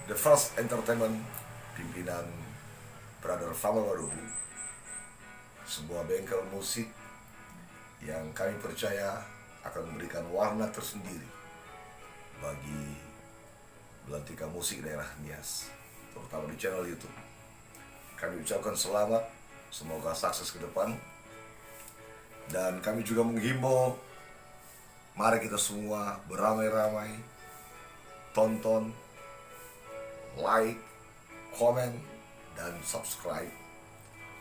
The First Entertainment, pimpinan Brother Famawaru, sebuah bengkel musik yang kami percaya akan memberikan warna tersendiri bagi belantika musik daerah Nias, terutama di channel YouTube. Kami ucapkan selamat, semoga sukses ke depan. Dan kami juga menghimbau, mari kita semua beramai-ramai tonton, like, komen, dan subscribe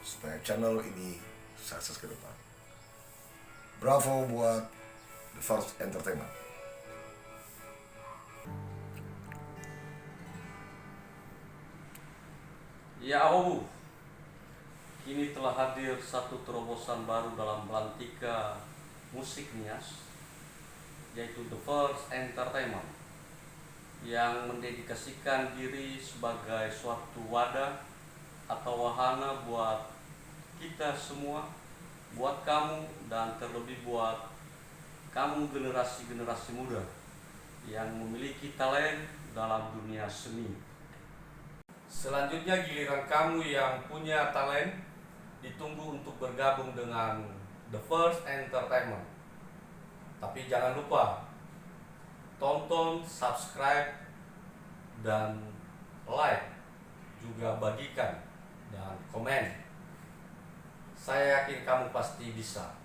supaya channel ini sukses ke depan. Bravo buat The First Entertainment. Ya Allah, kini telah hadir satu terobosan baru dalam belantika musik Nias, yaitu The First Entertainment, yang mendedikasikan diri sebagai suatu wadah atau wahana buat kita semua, buat kamu, dan terlebih buat kamu generasi-generasi muda yang memiliki talent dalam dunia seni. Selanjutnya giliran kamu yang punya talent ditunggu untuk bergabung dengan The First Entertainment. Tapi jangan lupa tonton, subscribe, dan like, juga bagikan dan komen. Saya yakin kamu pasti bisa.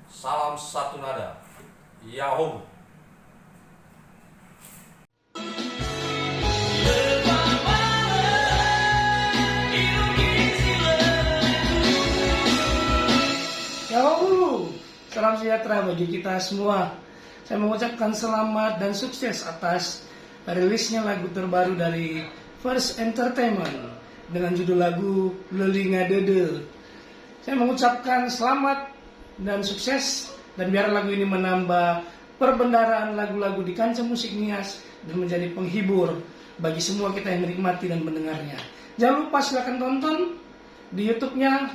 Salam satu nada, Yahoo! Yo, salam sejahtera bagi kita semua. Saya mengucapkan selamat dan sukses atas rilisnya lagu terbaru dari First Entertainment dengan judul lagu Lelinga Dede. Saya mengucapkan selamat dan sukses, dan biar lagu ini menambah perbendaharaan lagu-lagu di kancah musik Nias dan menjadi penghibur bagi semua kita yang menikmati dan mendengarnya. Jangan lupa silakan tonton di YouTube-nya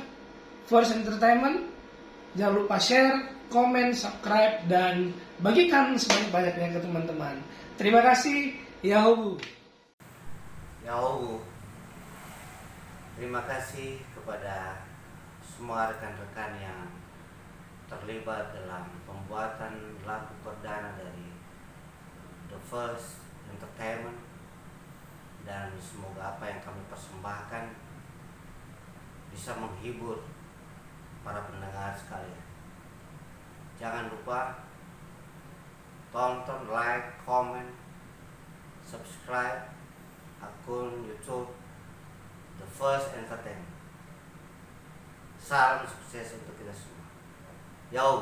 First Entertainment. Jangan lupa share, komen, subscribe, dan bagikan sebanyak-banyaknya ke teman-teman. Terima kasih, Yahoo! Yahoo! Terima kasih kepada semua rekan-rekan yang terlibat dalam pembuatan lagu perdana dari The First Entertainment, dan semoga apa yang kami persembahkan bisa menghibur para pendengar sekalian. Jangan lupa tonton, like, komen, subscribe akun YouTube The First Entertainment. Salam sukses untuk kita semua. Yo.